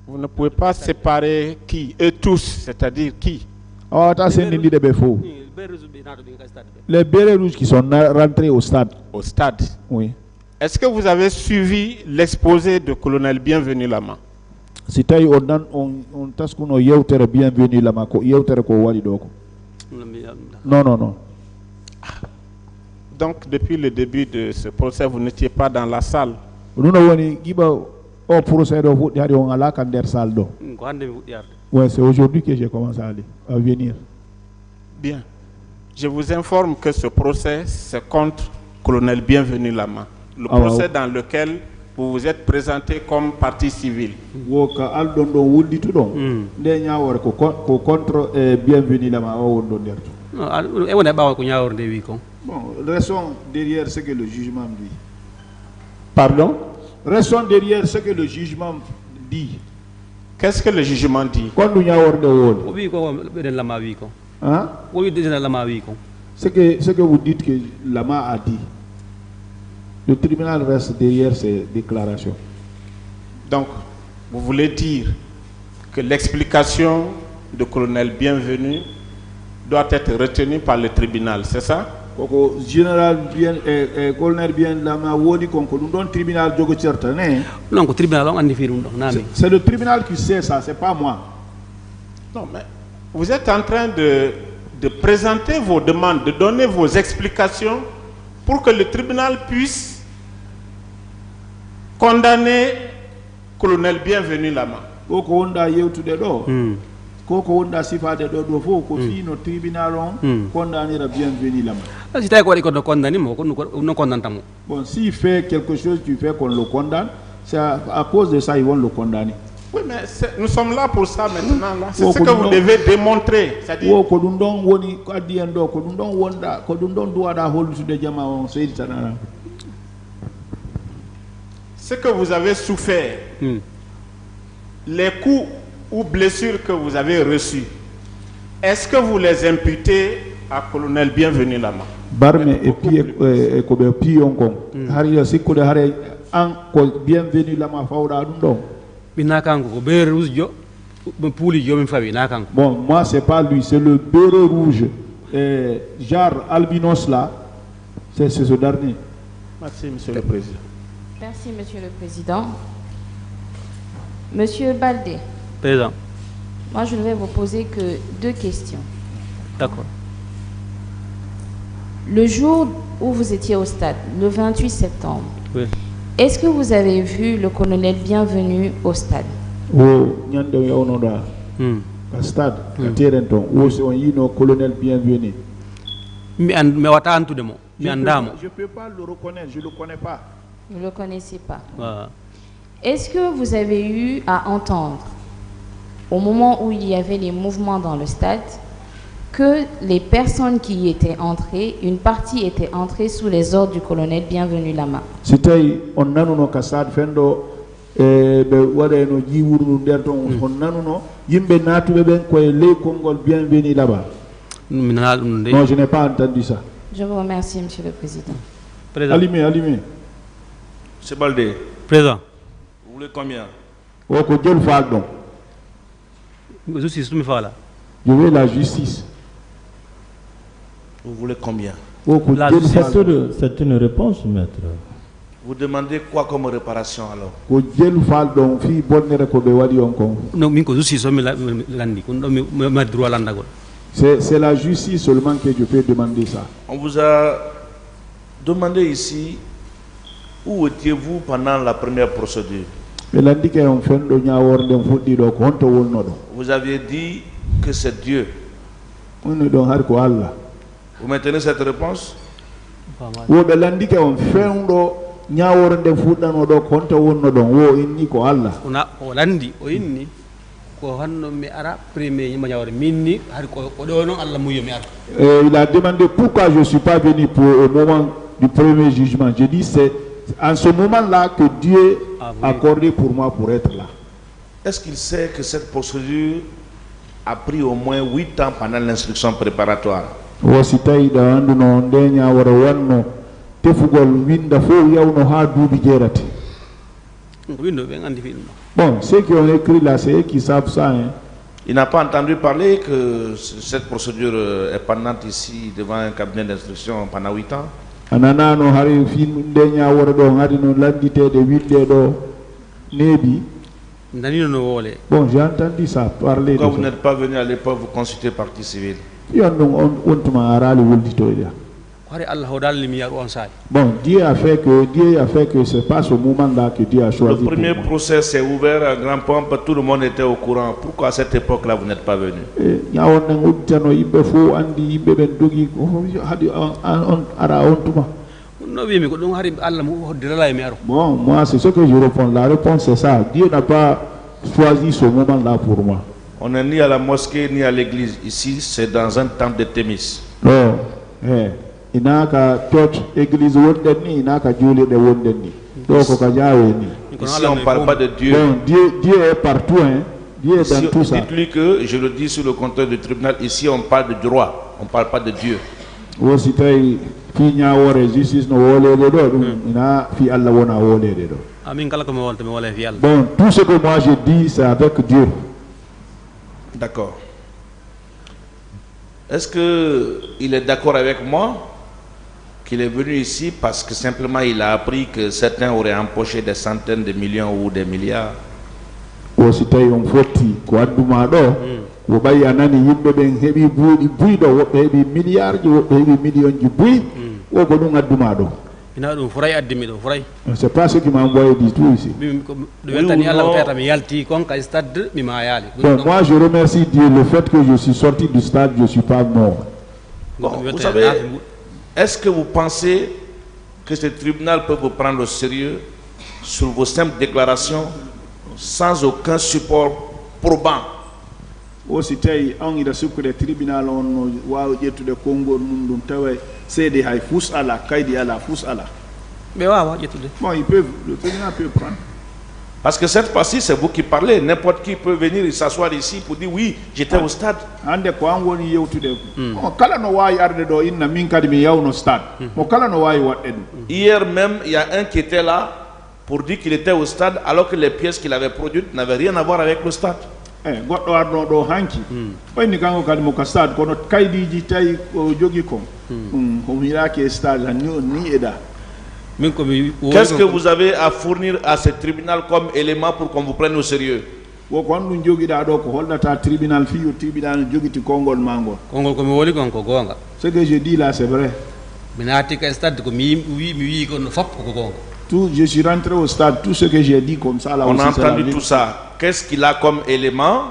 Vous ne pouvez pas séparer qui? Eux tous, c'est-à-dire qui? Les bérets rouges qui sont rentrés au stade. Au stade. Oui. Est-ce que vous avez suivi l'exposé de colonel Bienvenu Lama? Si taille on tasse qu'on a Bienvenu Lama ko ko wali doko. Non. Donc depuis le début de ce procès, vous n'étiez pas dans la salle. Nous n'avons giba au procès de vous dire on a la candère salle do. Ouais, c'est aujourd'hui que j'ai commencé à venir. Bien. Je vous informe que ce procès, c'est contre colonel Bienvenu Lama. Le procès dans lequel vous vous êtes présenté comme partie civile. Woka aldondo wuldi tudon. Nde nyaawor ko contre Bienvenu Lama o wondo derto. Non, e wona bawa ko nyaawor de wi ko. Bon, restons derrière ce que le jugement dit. Pardon? Restons derrière ce que le jugement dit. Qu'est-ce que le jugement dit? Quand nous nyaawor de wol. Wi ko den Lama wi ko. Hein? Oui, déjà Lama wi ko. Ce que vous dites que Lama a dit. Le tribunal reste derrière ces déclarations. Donc, vous voulez dire que l'explication de colonel Bienvenu doit être retenue par le tribunal, c'est ça? Général bien, colonel bien Lama woni konko don tribunal jogo certaine. Non, le tribunal on andi firum donc nami. C'est le tribunal qui sait ça, c'est pas moi. Non, mais vous êtes en train de présenter vos demandes, de donner vos explications pour que le tribunal puisse condamner colonel Bienvenu Lama. Koko onda yewtude do. Koko onda sifade do fo ko fino tribunal on condamner Bienvenu Lama. Si tay ko ko condamner mo ko non condamne. Bon, s'il fait quelque chose qui fait qu'on le condamne, c'est à cause de ça ils vont le condamner. Oui, mais nous sommes là pour ça maintenant. Là. C'est ce que vous devez démontrer. C'est-à-dire... Ce que vous avez souffert, les coups ou blessures que vous avez reçus, est-ce que vous les imputez à colonel Bienvenu Lama? Barme et puis Bienvenu Lama faura donc. Bon, moi c'est pas lui, c'est le béret rouge, genre albinos là, c'est ce dernier. Merci, Monsieur le Président. Merci, Monsieur le Président. Monsieur Baldé. Président. Moi, je ne vais vous poser que 2 questions. D'accord. Le jour où vous étiez au stade, le 28 septembre, oui. Est-ce que vous avez vu le colonel Bienvenu au stade? Stade, colonel Bienvenu. Je ne peux pas le reconnaître, je ne le connais pas. Vous ne le connaissez pas. Est-ce que vous avez eu à entendre, au moment où il y avait les mouvements dans le stade, que les personnes qui y étaient entrées, une partie était entrée sous les ordres du colonel Bienvenu Lama? C'était on a no kasad fendo be wada no jiwuru derton on nanuno yimbe natube ben ko le Congol Bienvenu là-bas. Non, je n'ai pas entendu ça. Je vous remercie, Monsieur le Président. Allumez. C'est Baldé. Président. Vous voulez combien? Je veux la justice. Vous voulez combien? La justice. C'est une réponse, maître. Vous demandez quoi comme réparation alors? C'est la justice seulement que je peux demander ça. On vous a demandé ici où étiez-vous pendant la première procédure? Vous aviez dit que c'est Dieu. Vous maintenez cette réponse? Il a demandé pourquoi je ne suis pas venu au moment du premier jugement. Je dis c'est en ce moment-là que Dieu a accordé pour moi pour être là. Est-ce qu'il sait que cette procédure a pris au moins 8 ans pendant l'instruction préparatoire? Bon, ceux qui ont écrit là, c'est eux qui savent ça. Hein. Il n'a pas entendu parler que cette procédure est pendante ici devant un cabinet d'instruction pendant 8 ans. Anana no hari film ndenya wordo ngadi no landite de wilde do nebi. Bon, j'ai entendu ça parler. Pourquoi vous n'êtes pas venu à l'époque vous consulter partie civile? Bon, Dieu a fait que c'est pas ce moment-là que Dieu a choisi. Le premier procès s'est ouvert à grand pompe, tout le monde était au courant. Pourquoi à cette époque-là vous n'êtes pas venu? Bon, moi c'est ce que je réponds. La réponse c'est ça. Dieu n'a pas choisi ce moment-là pour moi. On n'est ni à la mosquée ni à l'église. Ici, c'est dans un temple de Thémis. Non. Il n'a qu'à church, église, il n'a qu'à Dieu de Wondeni. Ici, on ne parle pas de Dieu. Bon, Dieu est partout. Hein. Dieu est dans tout ça. Dites-lui que, je le dis sur le compteur du tribunal, ici, on parle de droit. On ne parle pas de Dieu. Bon, tout ce que moi je dis, c'est avec Dieu. D'accord. Est-ce qu'il est d'accord avec moi qu'il est venu ici parce que simplement il a appris que certains auraient empoché des centaines de millions ou des milliards? C'est pas ce qui m'a envoyé du tout ici. Donc, moi je remercie Dieu le fait que je suis sorti du stade, je ne suis pas mort. Bon, vous savez, est-ce que vous pensez que ce tribunal peut vous prendre au sérieux sur vos simples déclarations sans aucun support probant? Aussi tay on ida sukkude tribunal on waaw jettude kongol mum dum tawe cede hay fous ala kaydi ala fous ala mais waaw jettude bon ils peuvent, le tribunal peut prendre, parce que cette fois-ci c'est vous qui parlez, n'importe qui peut venir et s'asseoir ici pour dire oui j'étais au stade. Ande ko an woni yewtude ko kala no wawi arde do inna min kadi mi yawno stade mo kala no wawi wadde dum. Hier même il y a un qui était là pour dire qu'il était au stade alors que les pièces qu'il avait produites n'avaient rien à voir avec le stade. Goddo arno do hanki wayni kanko kadi mo ka stade kono kaydiji tawi o jogi ko o miraki stade ni eda. Qu'est-ce que vous avez à fournir à ce tribunal comme élément pour qu'on vous prenne au sérieux? Wo ko andum jogiɗa ɗo ko hollata tribunal fi tribunal jogiti kongol mangol kongol ko mi woli kon ko gonga. Ce que je dis là c'est vrai. Mi naati ka stade ko mi wi ko no fop ko gonga. Tout, je suis rentré au stade, tout ce que j'ai dit comme ça là. On a entendu tout ça. Qu'est-ce qu'il a comme élément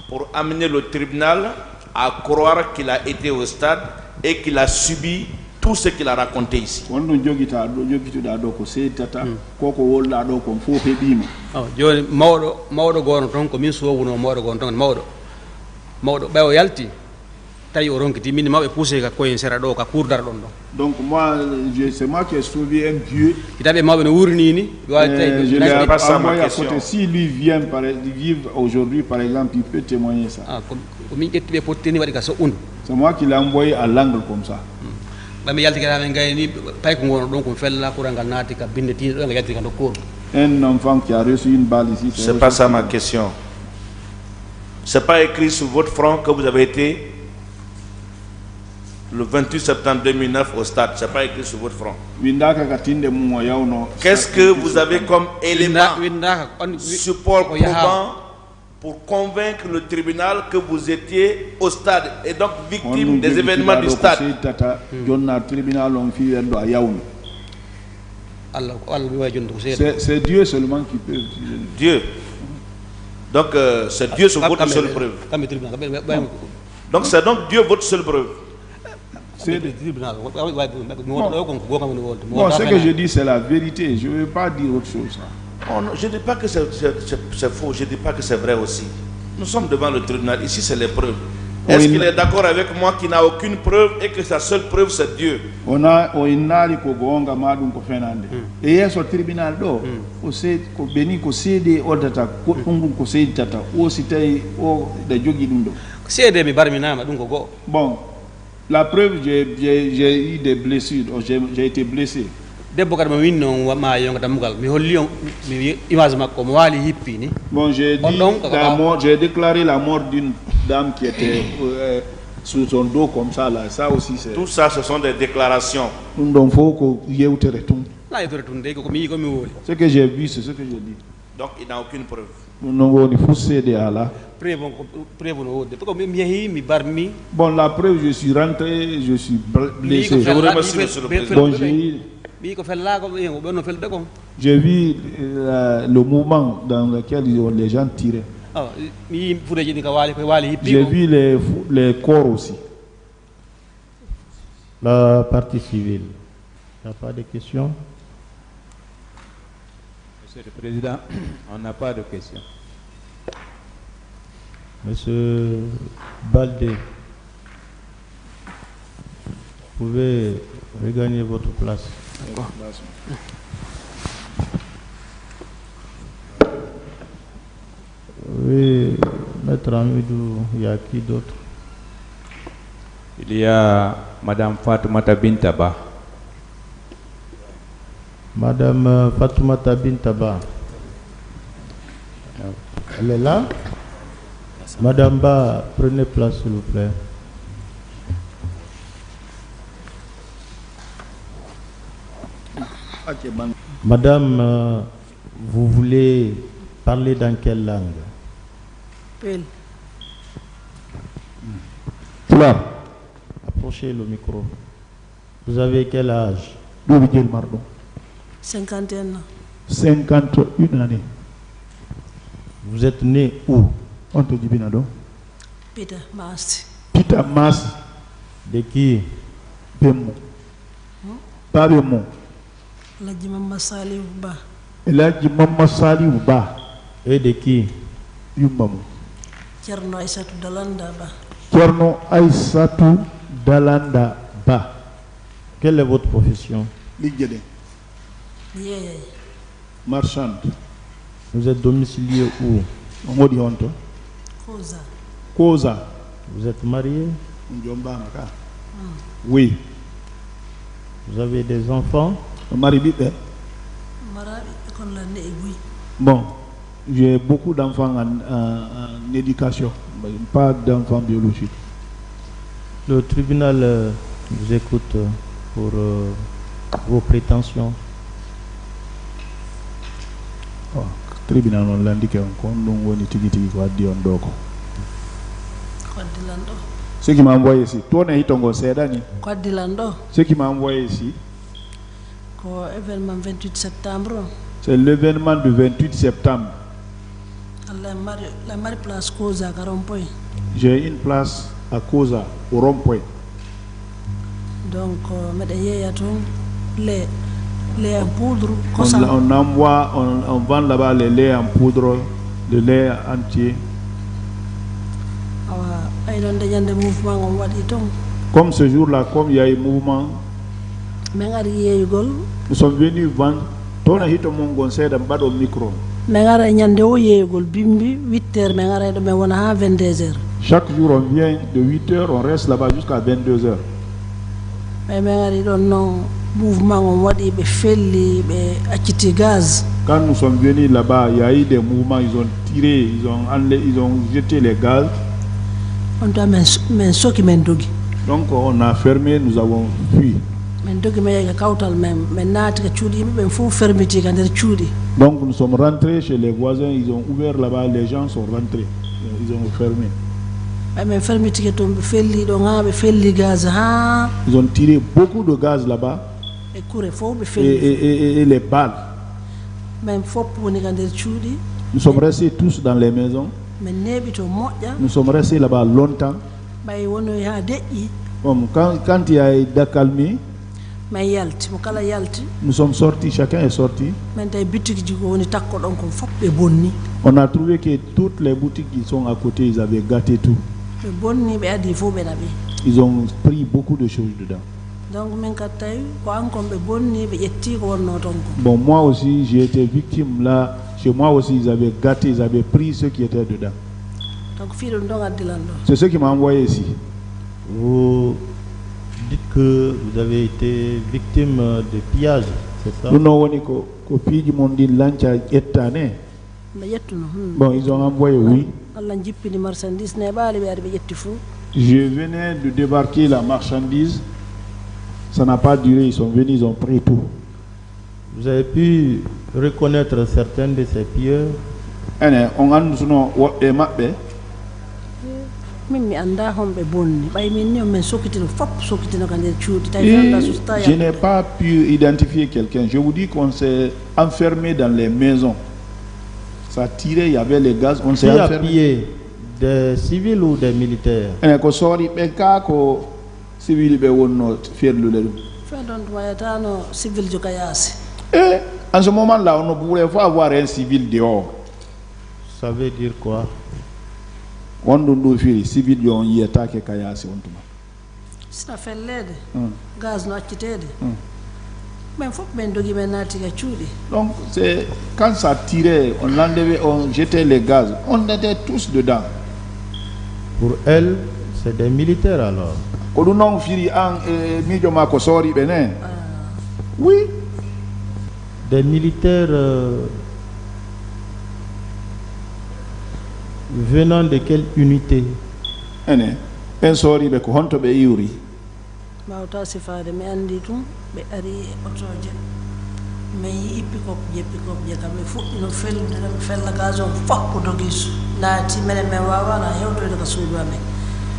pour amener le tribunal à croire qu'il a été au stade et qu'il a subi tout ce qu'il a raconté ici? Donc moi, c'est moi qui ai sauvé un vieux. Je n'ai pas ça ma question. Si lui vient vivre aujourd'hui, par exemple, il peut témoigner ça. C'est moi qui l'ai envoyé à l'angle comme ça. Un enfant qui a reçu une balle ici. C'est pas ça ma question. C'est pas écrit sur votre front que vous avez été le 28 septembre 2009 au stade. C'est pas écrit sur votre front. Qu'est-ce que vous avez comme élément, support probant pour convaincre le tribunal que vous étiez au stade et donc victime des événements du stade? C'est Dieu seulement qui peut. Dieu. Donc c'est Dieu sur votre seule preuve. Donc c'est donc Dieu votre seule preuve. Bon, ce que je dis c'est la vérité. Je ne veux pas dire autre chose. Oh non, je ne dis pas que c'est faux, je ne dis pas que c'est vrai aussi. Nous sommes devant le tribunal, ici c'est les preuves. Est-ce qu'il est d'accord avec moi qu'il n'a aucune preuve et que sa seule preuve c'est Dieu? On a inali ko gonga madum ko fenande. Et yeso tribunal do o se ko beni ko cede odata ko dum ko cede tata o sitay o da jogi dum do. Cede mi barminama dum ko go. Bon, la preuve j'ai eu des blessures, j'ai été blessé. debbo kadi mo winno ma yonga dammugal mi holli on mi image makko mo wali hippi ni. Bon, j'ai déclaré la mort d'une dame qui était sur son dos comme ça là. Ça aussi c'est. Tout ça, ce sont des déclarations. Ce que j'ai vu, c'est ce que je dis. Donc il n'a aucune preuve. Bon, la preuve, je suis rentré, je suis blessé. Je vous remercie, monsieur le président. Donc j'ai vu le mouvement dans lequel les gens tiraient. J'ai vu les corps aussi. La partie civile. Il n'y a pas de questions? Monsieur le Président, on n'a pas de questions. Monsieur Baldé, vous pouvez regagner votre place. Oui, Maître Amidou, il y a qui d'autre? Il y a Madame Fatoumata Bintaba. Madame Fatoumata Bintaba. Elle est là? Madame Ba, prenez place s'il vous plaît. Madame, vous voulez parler dans quelle langue? Pel. Approchez le micro. Vous avez quel âge? 51 ans. 51 années. Vous êtes né où? On te dit Binado. Peter Mas. Peter Mas. De qui? Bemo. Pas Bemo. Ladji Mama Salih Ba. Ladji Mama Salih Ba. Et de qui? Yumbam. Tierno Aïssatou Dalanda Ba. Tierno Aïssatou Dalanda Ba. Quelle est votre profession? Ligede. Yeye. Marchande. Vous êtes domicilié où? Modi Honto. Koza. Koza. Vous êtes marié? Oui. Vous avez des enfants? Bon, j'ai beaucoup d'enfants en éducation, mais pas d'enfants biologiques. Le tribunal vous écoute pour vos prétentions. Oh, tribunal on l'indique encore, nous on est quoi dire en doko. Ce qui m'a envoyé ici, toi n'est pas ce qui m'a envoyé ici, événement 28 septembre. C'est l'événement du 28 septembre. La Marie place Koza à Rond-Point. J'ai une place à Koza, au Rond-Point. Donc, les en poudre. On envoie, on vend là-bas les laits en poudre, le lait entier. Comme ce jour-là, comme il y a un mouvement, nous sommes venus vendre. Tona hito mon conseil dans bas au micro. Chaque jour on vient de 8h, on reste là-bas jusqu'à 22h. Quand nous sommes venus là-bas, il y a eu des mouvements, ils ont tiré, ils ont jeté les gaz. Donc on a fermé, nous avons fui. Donc nous sommes rentrés chez les voisins, ils ont ouvert là-bas, les gens sont rentrés, ils ont fermé. Ils ont tiré beaucoup de gaz là-bas et les balles. Nous sommes restés tous dans les maisons. Nous sommes restés là-bas longtemps. Bon, quand il y a d'accalmie, nous sommes sortis, chacun est sorti. On a trouvé que toutes les boutiques qui sont à côté, ils avaient gâté tout. Ils ont pris beaucoup de choses dedans. Bon, moi aussi, j'ai été victime là. Chez moi aussi, ils avaient gâté, ils avaient pris ce qui était dedans. C'est ce qui m'a envoyé ici. Vous dites que vous avez été victime de pillage, C'est ça. Bon, ils ont envoyé, oui. Je venais de débarquer la marchandise. Ça n'a pas duré, ils sont venus, ils ont pris tout. Vous avez pu reconnaître certaines de ces pilleurs? On a je n'ai pas pu identifier quelqu'un. Je vous dis qu'on s'est enfermé dans les maisons. Ça tirait, il y avait les gaz, on s'est enfermé. Qui a pillé? Des civils ou des militaires? En ce moment-là, on ne pourrait pas avoir un civil dehors. Ça veut dire quoi? On ne fait civil dehors, il attaque Kayasi. Ça fait l'aide. Gaz n'a quitté. Donc, quand ça tirait, on l'enlevait, on jetait les gaz. On était tous dedans. Pour elle, c'est des militaires alors. Oui. Des militaires venant de quelle unité?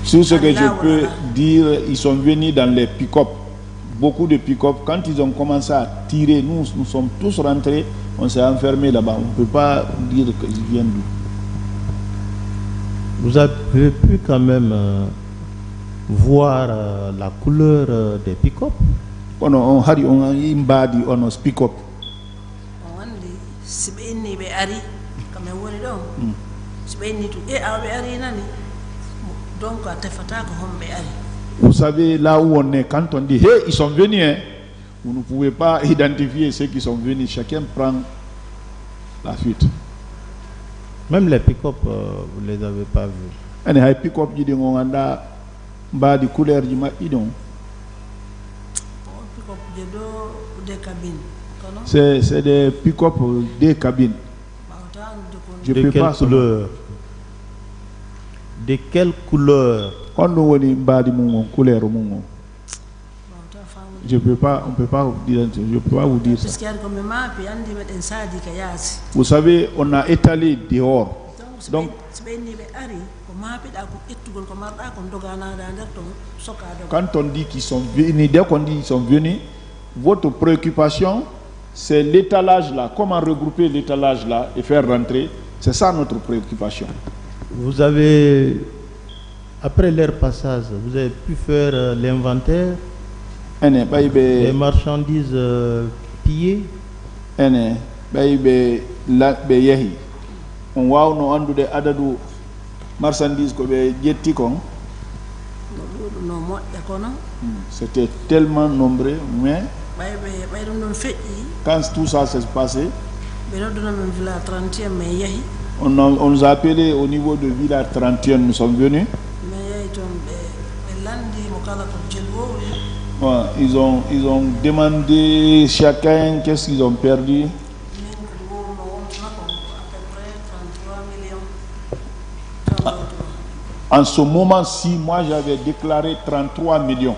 Sur ce que je peux dire, ils sont venus dans les pick-up. Beaucoup de pick-up. Quand ils ont commencé à tirer, nous sommes tous rentrés, on s'est enfermés là-bas. On ne peut pas dire qu'ils viennent d'où. Vous avez pu quand même voir la couleur des pick-up? On a pick-up. Vous savez, là où on est, quand on dit hey, ils sont venus, hein, vous ne pouvez pas identifier ceux qui sont venus. Chacun prend la fuite. Même les pick-up, vous ne les avez pas vus? Les pick-up, c'est des pick-up des cabines. De quelle couleur? De quelle couleur? Je peux pas, on peut pas dire, je peux pas vous dire ça. Vous savez, on a étalé dehors. Donc, quand on dit qu'ils sont venus, dès qu'on dit qu'ils sont venus, votre préoccupation, c'est l'étalage là. Comment regrouper l'étalage là et faire rentrer? C'est ça notre préoccupation. Vous avez, après leur passage, vous avez pu faire l'inventaire des marchandises pillées? On voit no andu de adadu marchandises ko be jetti kon. C'était tellement nombreux, mais quand tout ça s'est passé, on nous a appelé au niveau de Villa 31, nous sommes venus. Ouais, ils ont demandé chacun qu'est-ce qu'ils ont perdu. En ce moment-ci, moi j'avais déclaré 33 millions.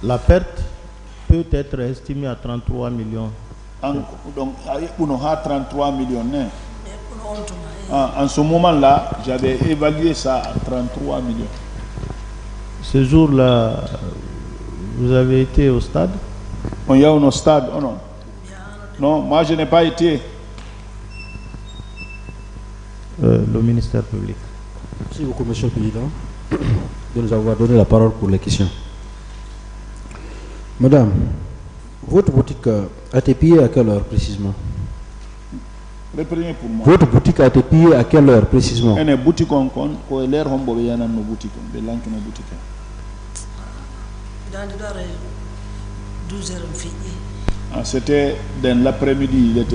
La perte peut être estimée à 33 millions. Donc, on a 33 millions. En ce moment-là, j'avais évalué ça à 33 millions. Ce jour-là, vous avez été au stade? On y a au stade, oh non. Non, moi je n'ai pas été. Le ministère public. Merci beaucoup, Monsieur le Président, de nous avoir donné la parole pour les questions. Madame, votre boutique a été pillée à quelle heure précisément? Reprenez pour moi. Votre boutique a été pillée à quelle heure précisément? C'était dans l'après-midi,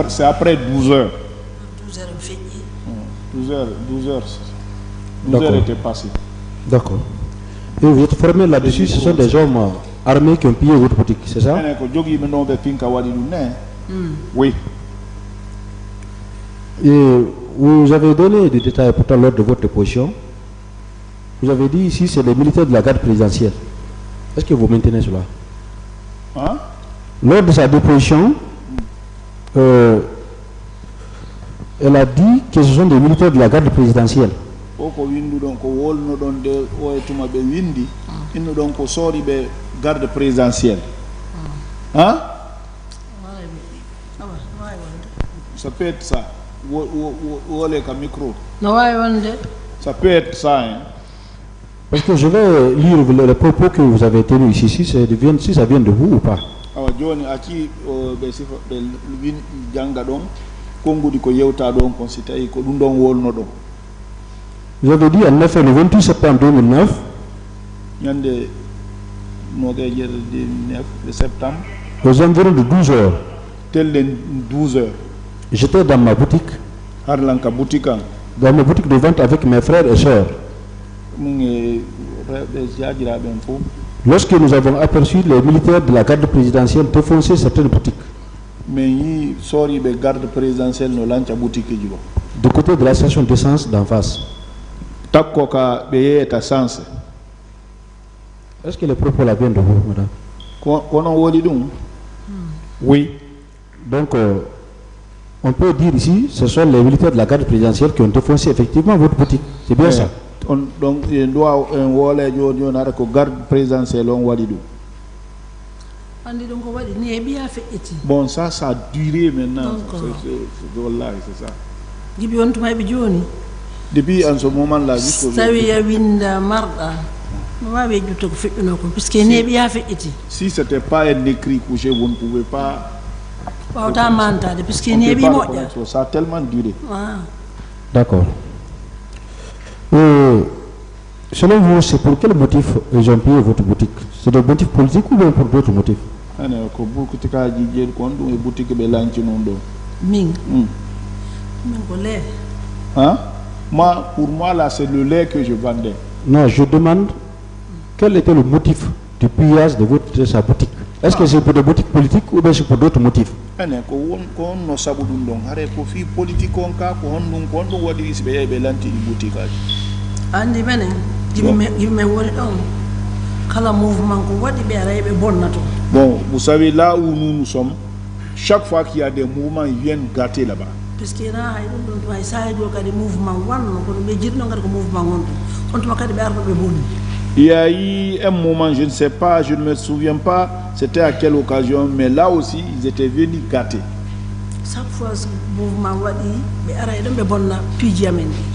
c'est après 12 heures. 12 heures étaient passées. D'accord. Et vous êtes formé là-dessus, ce sont des hommes armés qui ont pillé votre boutique, c'est ça? Oui. Et vous avez donné des détails pourtant lors de votre position. Vous avez dit ici c'est les militaires de la garde présidentielle. Est-ce que vous maintenez cela? Hein? Lors de sa déposition, elle a dit que ce sont des militaires de la garde présidentielle. Garde présidentielle. Hein? Ça peut être ça. Ça peut être ça. Hein? Parce que je vais lire les propos que vous avez tenus ici, si ça vient de vous ou pas. Vous avez dit en effet le 28 septembre 2009, aux environs de 12 heures, j'étais dans ma boutique, dans ma boutique de vente avec mes frères et sœurs. Lorsque nous avons aperçu les militaires de la garde présidentielle défoncer certaines boutiques, du côté de la station d'essence d'en face. Est-ce que les propos là viennent de vous, madame? Oui. Donc, on peut dire ici, ce sont les militaires de la garde présidentielle qui ont défoncé effectivement votre boutique. C'est bien ça? Donc, il doit garde présidentielle. Bon, ça a duré maintenant. C'est ça. Depuis en ce moment-là, jusqu'au si ce n'était pas un écrit couché, vous ne pouvez pas. Ça a tellement duré. D'accord. Selon vous, c'est pour quel motif ils ont pillé votre boutique? C'est des motifs politiques ou bien pour d'autres motifs? Hein? Pour moi, là, c'est le lait que je vendais. Non, je demande quel était le motif du pillage de sa boutique. Est-ce que c'est pour des boutiques politiques ou bien c'est pour d'autres motifs? Bon, vous savez, là où nous sommes, chaque fois qu'il y a des mouvements, ils viennent gâter là-bas. Il y a eu un moment, je ne sais pas, je ne me souviens pas c'était à quelle occasion, mais là aussi ils étaient venus gâter.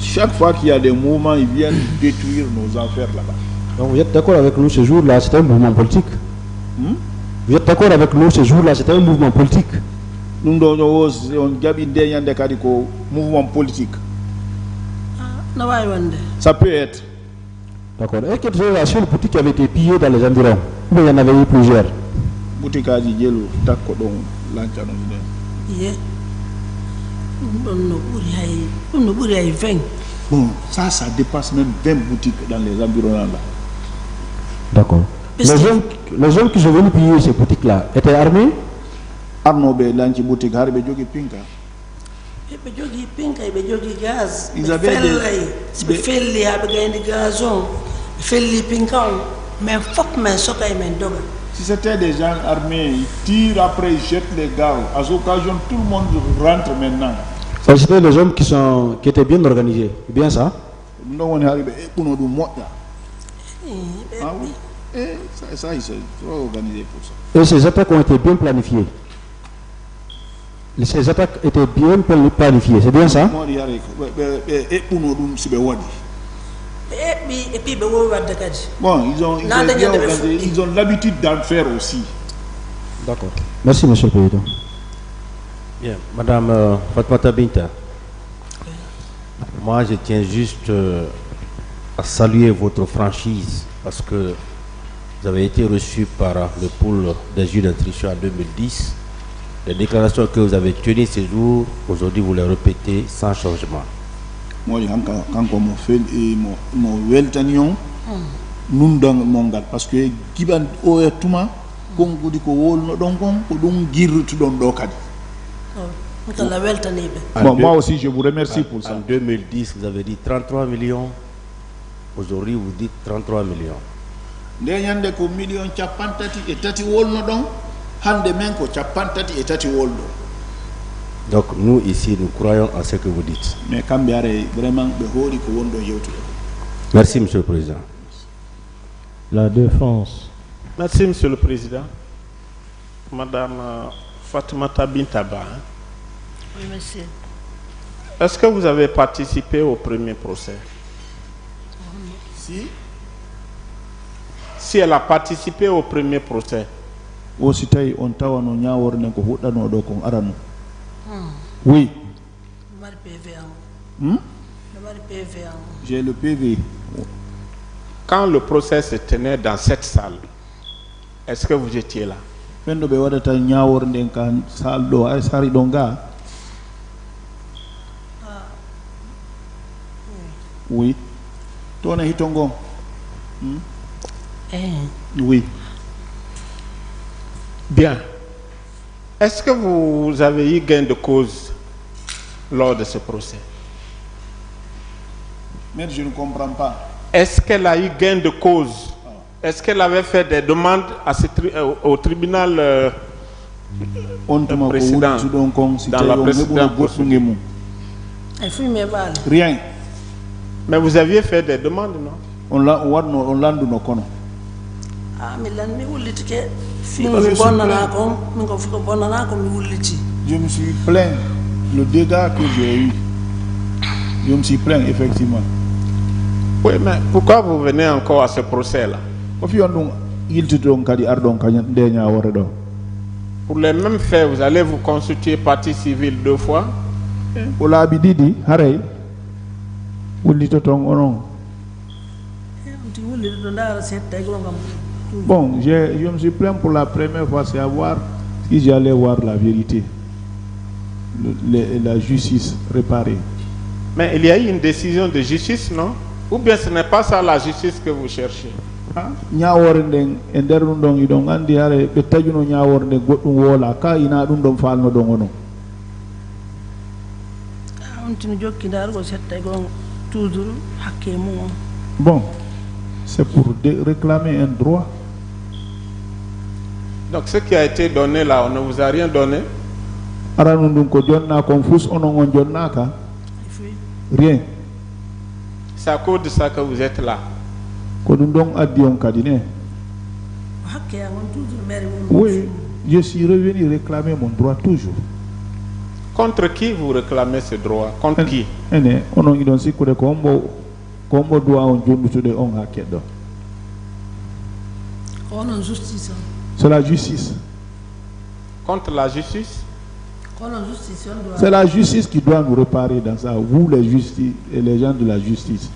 Chaque fois qu'il y a des mouvements, ils viennent détruire nos affaires là-bas. Donc vous êtes d'accord avec nous ce jour-là, c'était un mouvement politique? Vous êtes d'accord avec nous ce jour-là, c'était un mouvement politique? Nous avons un mouvement politique. Ça peut être. D'accord. Est-ce que c'est la seule boutique qui avait été pillée dans les environs? Ou il y en avait eu plusieurs? Boutique à Djelo, d'accord, donc l'antiano. Bon, ça dépasse même 20 boutiques dans les environs là. D'accord. Les hommes qui sont venus piller ces boutiques-là étaient armés? Ils avaient si c'était des gens armés, ils tirent après, ils jettent les gars. À cette occasion, tout le monde rentre maintenant. Ça, c'était les hommes qui étaient bien organisés, bien ça? Ça, ils sont organisés pour ça. Et ces attaques ont été bien planifiées? Ces attaques étaient bien planifiées, c'est bien ça? Bon, ils ont l'habitude d'en faire aussi. D'accord. Merci, monsieur le président. Bien, madame Fatmata Binta, moi je tiens juste à saluer votre franchise parce que vous avez été reçu par le pôle des juges d'instruction en 2010. Les déclarations que vous avez tenues ces jours, aujourd'hui vous les répétez sans changement. Moi, quand on fait mon nun dang mongal parce que giban o e tuma kongo di ko wolno don kon ko dum girtu don do kadi. Bon, moi aussi je vous remercie pour ça. En 2010 vous avez dit 33 millions. Aujourd'hui vous dites 33 millions. Nde nyande ko million capantati e tati wolno don hande men ko capantati e tati woldo. Donc nous ici nous croyons à ce que vous dites. Mais kambiare vraiment be hori ko wondo yewtude. Merci monsieur le président. La défense. Merci monsieur le président. Madame Fatoumata Bintaba. Oui monsieur. Est-ce que vous avez participé au premier procès? Si elle a participé au premier procès. Aussi tay on tawano nyaworne ko huddano do ko arano. Oui. J'ai le PV. Quand le procès se tenait dans cette salle, est-ce que vous étiez là? Pendo be wadata nyaworne kan salle do ay sari donga. Oui. Tona hitongo. Oui. Bien. Est-ce que vous avez eu gain de cause lors de ce procès? Mais je ne comprends pas. Est-ce qu'elle a eu gain de cause? Est-ce qu'elle avait fait des demandes à au tribunal précédent, dans la précédente procédure? Rien. Mais vous aviez fait des demandes, non? On l'a no kono. Je me suis plaint le dégât que j'ai eu. Je me suis plaint effectivement. Oui, mais pourquoi vous venez encore à ce procès-là? Pour les mêmes faits, vous allez vous constituer partie civile 2 fois? Bon, je me suis plaint pour la première fois, c'est à voir si j'allais voir la vérité, la justice réparée. Mais il y a eu une décision de justice, non? Ou bien ce n'est pas ça la justice que vous cherchez? Bon, c'est pour réclamer un droit. Donc ce qui a été donné là, on ne vous a rien donné? Rien. C'est à cause de ça que vous êtes là. Oui, je suis revenu réclamer mon droit toujours. Contre qui vous réclamez ce droit? Contre qui? C'est la justice. Contre la justice? C'est la justice qui doit nous réparer dans ça, vous les justices et les gens de la justice.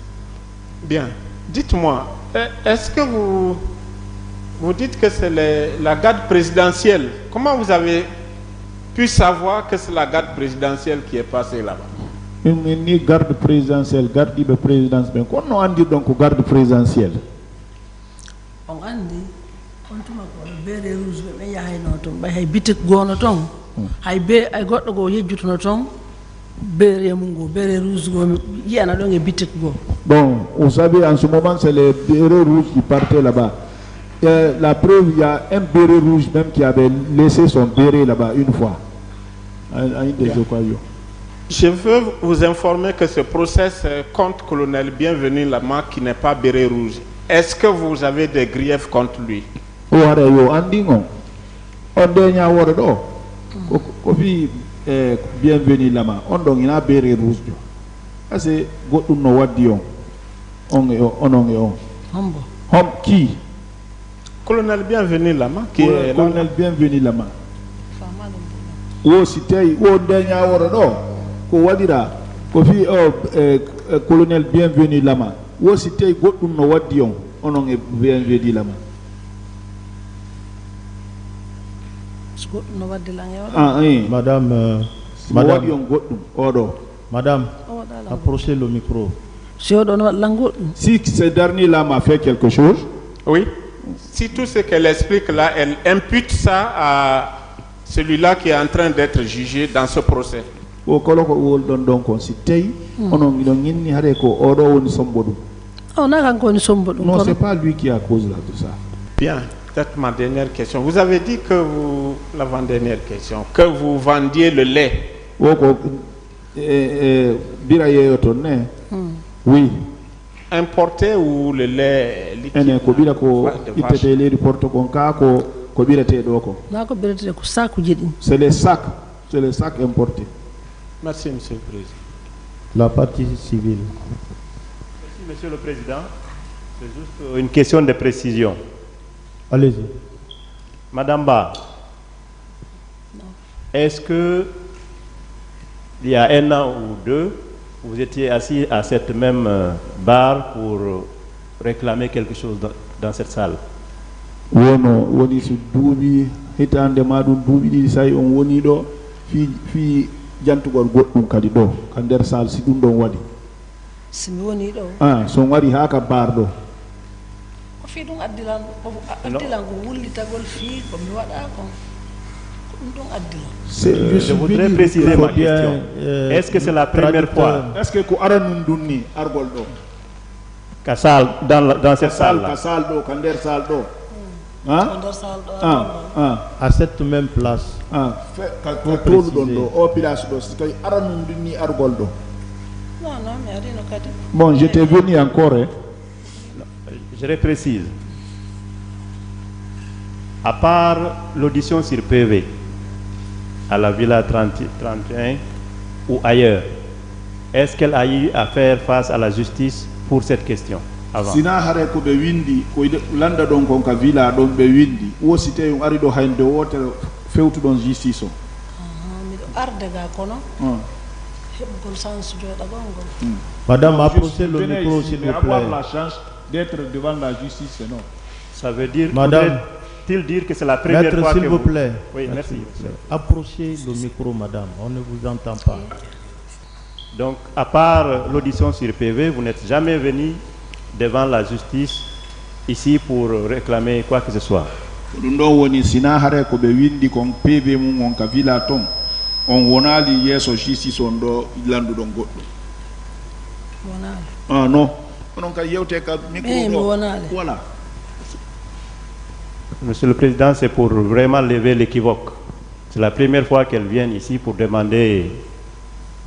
Bien. Dites-moi, est-ce que vous dites que c'est la garde présidentielle? Comment vous avez pu savoir que c'est la garde présidentielle qui est passée là-bas? Une garde présidentielle, garde de présidence. Mais qu'on a dit donc garde présidentielle? On a dit, on a dit, on a dit, bon, vous savez, en ce moment, c'est les bérets rouges qui partaient là-bas. La preuve, il y a un béret rouge même qui avait laissé son béret là-bas une fois. À une des occasions. Je veux vous informer que ce procès contre colonel Bienvenu Lama qui n'est pas béret rouge. Est-ce que vous avez des griefs contre lui? Bienvenu Lama. On donne un béret rouge. C'est no wadion. Qui? Colonel Bienvenu Lama qui est colonel Bienvenu Lama. Wo sitei wo denya worodo ko wadira ko fi colonel Bienvenu Lama. Wo sitei goddum no wadion onon e Bienvenu Lama. Madame, approchez le micro. Si ce dernier-là m'a fait quelque chose. Oui. Si tout ce qu'elle explique là, elle impute ça à celui-là qui est en train d'être jugé dans ce procès. Non, c'est pas lui qui est à cause là de ça. Bien, peut-être ma dernière question. Vous avez dit que vous, l'avant-dernière question, que vous vendiez le lait. Oui. Importé ou le lait liquide? C'est les sacs. C'est les sacs importés. Merci, Monsieur le Président. La partie civile. Merci, Monsieur le Président. C'est juste une question de précision. Allez-y. Madame Ba, est-ce que il y a 1 an ou 2, vous étiez assis à cette même barre pour réclamer quelque chose dans cette salle? Je voudrais préciser ma question. Est-ce que c'est la première fois dans cette salle-là? À cette même place. Bon, j'étais venu encore. Je reprécise. À part l'audition sur PV, à la Villa 31 ou ailleurs, est-ce qu'elle a eu à faire face à la justice pour cette question avant? Sina hare ko be windi ko landa don kon ka villa don be windi wo site on ari do hande wote fewtu don justice o Madame, approchez le micro s'il vous plaît. Avoir la chance d'être devant la justice, non. Ça veut dire, Madame, il dire que c'est la première fois s'il que vous plaît. Oui, merci. Approchez le micro, madame, on ne vous entend pas. Donc, à part l'audition sur PV, vous n'êtes jamais venu devant la justice ici pour réclamer quoi que ce soit. Ah non. Voilà. Monsieur le Président, c'est pour vraiment lever l'équivoque. C'est la première fois qu'elle vient ici pour demander,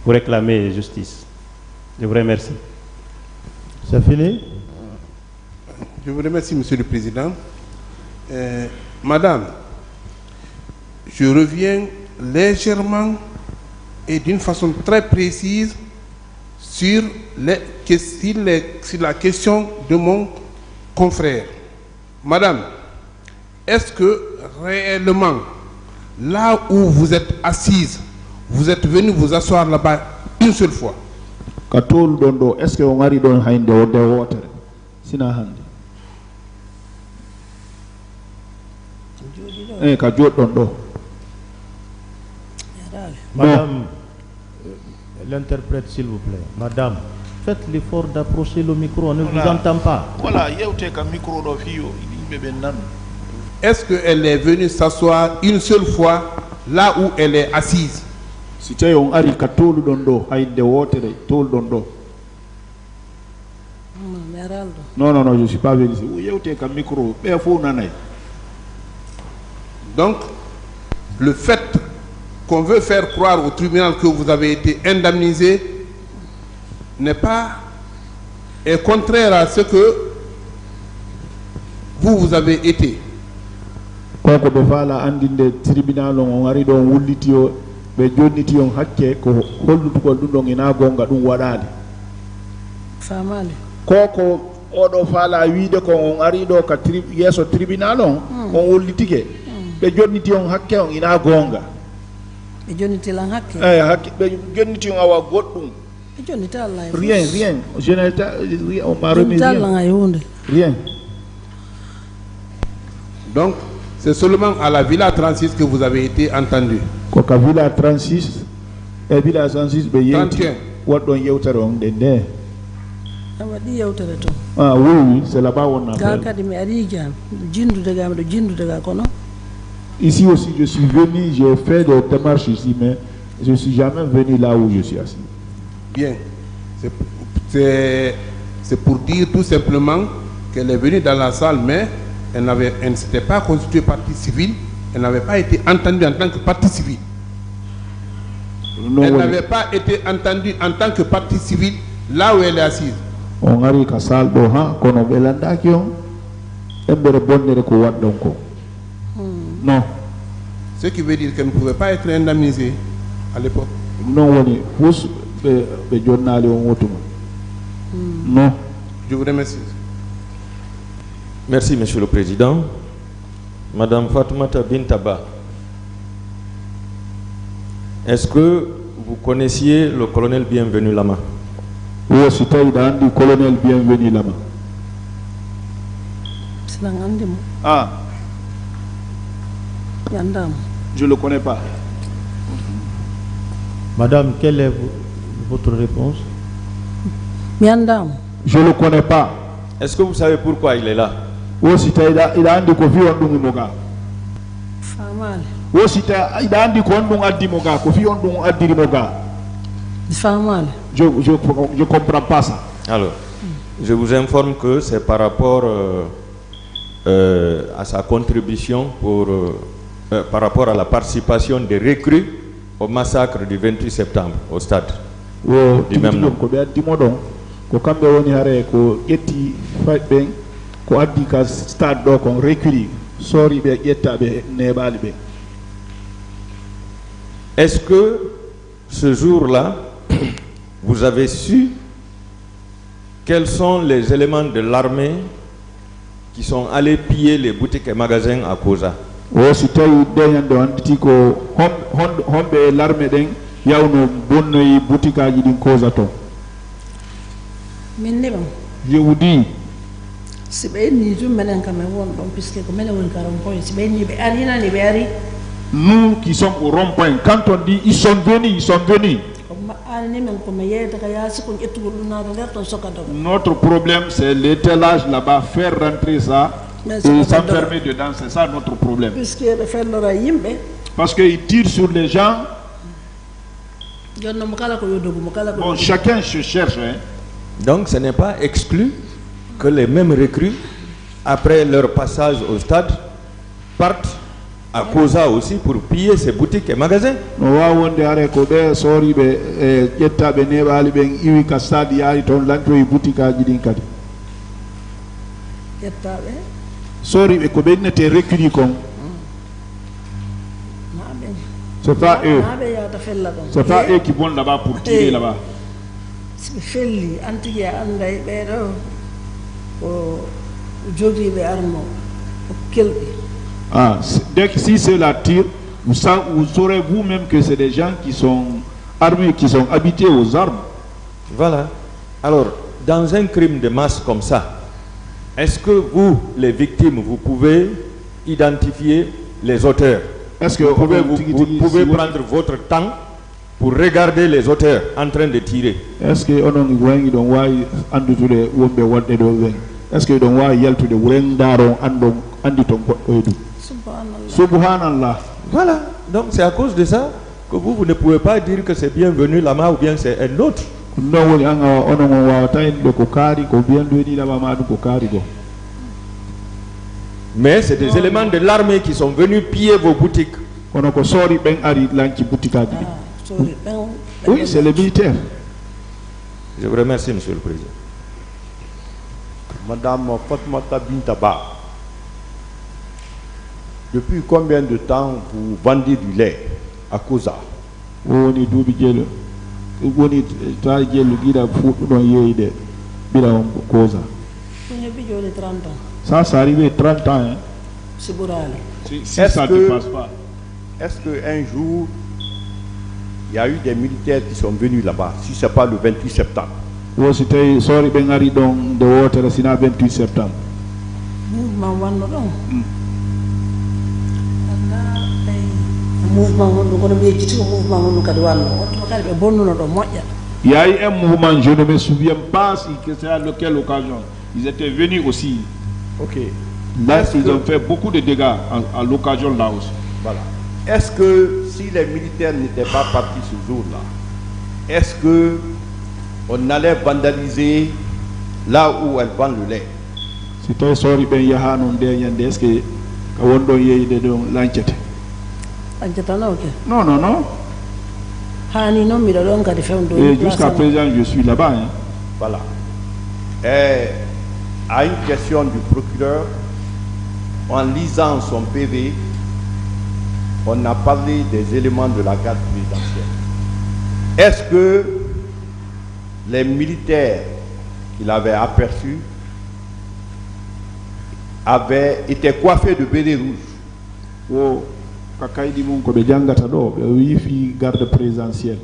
pour réclamer justice. Je vous remercie. C'est fini? Je vous remercie, Monsieur le Président. Madame, je reviens légèrement et d'une façon très précise sur la question de mon confrère. Madame, est-ce que réellement, là où vous êtes assise, vous êtes venu vous asseoir là-bas une seule fois? Est-ce que on a ridon hainde de water? Sina hande. Madame, l'interprète s'il vous plaît. Madame, faites l'effort d'approcher le micro, on ne vous entend pas. Voilà, il y a un micro d'officio. Est-ce qu'elle est venue s'asseoir une seule fois là où elle est assise? Non, non, non, je ne suis pas venu. Donc, le fait qu'on veut faire croire au tribunal que vous avez été indemnisé est contraire à ce que vous avez été. Koko odo fala wiide ko on ari do ka yeso tribunal on wollitike be jonniti on hakke on ina gonga be jonniti lan hakke hakke be jonniti on awa goddum be jonniti Allah rien je n'ai on m'a remis rien. Donc c'est seulement à la Villa 36 que vous avez été entendu. Koka Villa 36 et Villa 36 be yewti 31 wadon yewtare on de Ah oui, c'est là-bas où on appelle. Ici aussi, je suis venu, j'ai fait des démarches ici, mais je ne suis jamais venu là où je suis assis. Bien. C'est pour dire tout simplement qu'elle est venue dans la salle, mais elle ne s'était pas constituée partie civile, elle n'avait pas été entendue en tant que partie civile. Elle n'avait pas été entendue en tant que partie civile là où elle est assise. On a dit que salle non. Ce qui veut dire qu'elle ne pouvait pas être indemnisée à l'époque. Non. Non. Je vous remercie. Merci, Monsieur le Président. Madame Fatoumata Bintaba, est-ce que vous connaissiez le colonel Bienvenu Lama? Oui, c'était le colonel Bienvenu Lama. Ah. Je ne le connais pas. Madame, quelle est votre réponse? Je ne le connais pas. Est-ce que vous savez pourquoi il est là? Oui, c'était il a un Kofi Ondung Moga. Oui, c'était il a un Kondung Adimoga, Kofi Ondung Adimoga. Je ne comprends pas ça. Alors, je vous informe que c'est par rapport à sa contribution par rapport à la participation des recrues au massacre du 28 septembre au stade du même nom. Est-ce que ce jour-là, vous avez su quels sont les éléments de l'armée qui sont allés piller les boutiques et magasins à Koza? Je vous dis, nous qui sommes au rond-point, quand on dit ils sont venus. Notre problème, c'est l'étalage là-bas, faire rentrer ça et s'enfermer dedans, c'est ça notre problème. Parce qu'ils tirent sur les gens. Bon, chacun se cherche. Hein. Donc ce n'est pas exclu que les mêmes recrues, après leur passage au stade, partent à Koza aussi pour piller ces boutiques et magasins. C'est pas eux. C'est pas eux qui vont là-bas pour tirer là-bas. Ah, dès que si c'est la tire, vous saurez vous-même que c'est des gens qui sont armés, qui sont habités aux armes. Voilà. Alors, dans un crime de masse comme ça, est-ce que vous, les victimes, vous pouvez identifier les auteurs? Est-ce que vous pouvez prendre votre temps pour regarder les auteurs en train de tirer? Est-ce que est-ce que vous Subhanallah. Voilà. Donc c'est à cause de ça que vous ne pouvez pas dire que c'est Bienvenu Lama ou bien c'est un autre. Mais c'est des éléments de l'armée qui sont venus piller vos boutiques. Oui, c'est les militaires. Je vous remercie, Monsieur le Président. Madame Fatoumata Bintaba, depuis combien de temps vous vendez du lait à Koza? Ça arrivé 30 ans. Hein. Si ça ne passe pas. Est-ce qu'un jour, il y a eu des militaires qui sont venus là-bas, si ce n'est pas le 28 septembre? Oui, c'était sorry Bengari donc de water le 28 septembre. Il y a eu un mouvement, je ne me souviens pas si c'est à quelle occasion. Ils étaient venus aussi. Ok. Là, ils ont fait beaucoup de dégâts à l'occasion là aussi. Voilà. Est-ce que si les militaires n'étaient pas partis ce jour-là, est-ce que on allait vandaliser là où elles vendent le lait? Si tu es ben yaha non de yande, est-ce que kawondo yeyde do lanchete? Non, non, non. Et jusqu'à présent, je suis là-bas. Hein. Voilà. Et à une question du procureur, en lisant son PV, on a parlé des éléments de la garde présidentielle. Est-ce que les militaires qu'il avait aperçus avaient été coiffés de bérets rouges? Oh. Kakaidi mun ko be jangata do be wi fi garde présidentielle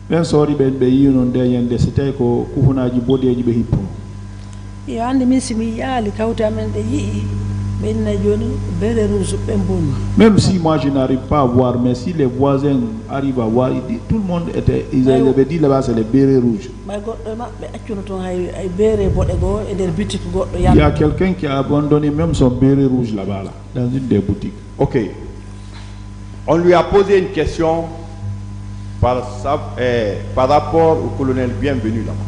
ben sori ben be yi non de yande c'était ko kufunaji bodeji be hippo yo ande min simi yaali kawta men de yi ben na joni bere rouge ben bon. Même si moi je n'arrive pas à voir, mais si les voisins arrivent à voir, tout le monde était, ils avaient dit là-bas c'est les bérets rouges. Il y a quelqu'un qui a abandonné même son béret rouge là-bas, là, dans une des boutiques. Ok. On lui a posé une question par rapport au colonel Bienvenu là-bas.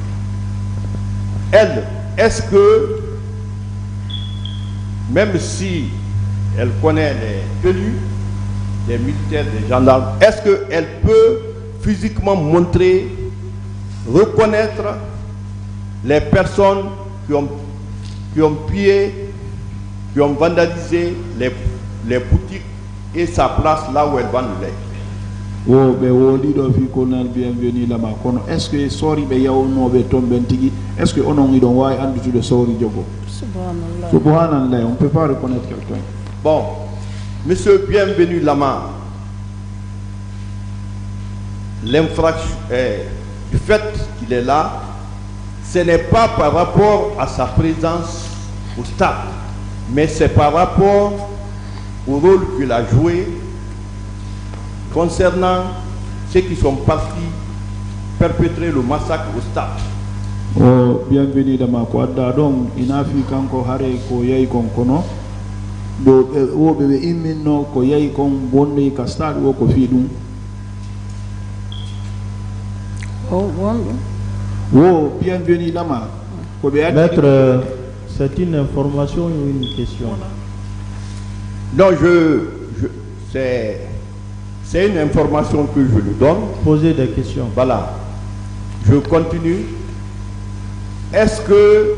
Elle, est-ce que, même si elle connaît les tenues des militaires, des gendarmes, est-ce qu'elle peut physiquement montrer, reconnaître les personnes qui ont pillé, qui ont vandalisé les boutiques et sa place là où elle vend le lait? Oh, mais au leader fi colonel Bienvenu là-bas, est-ce que sorry be yaw no be tombentigi, est-ce que on a idon way andu de sorry jogo? Subhanallah. Subhanallah, on peut pas reconnaître quelqu'un. Bon, monsieur Bienvenu Lama, l'infraction, du fait qu'il est là, ce n'est pas par rapport à sa présence au stade, mais c'est par rapport au rôle qu'il a joué concernant ceux qui sont partis perpétrer le massacre au stade. Oh, Bienvenu Lama, quoi donc, il a fait qu'encore haré ko yai kon kono. Do wo be imminno ko yayi kon bonde ka stade wo ko fi dum wo Bienvenu Lama ko be Maître, c'est une information ou une question? Non, c'est une information que je lui donne. Poser des questions. Voilà. Je continue. Est-ce que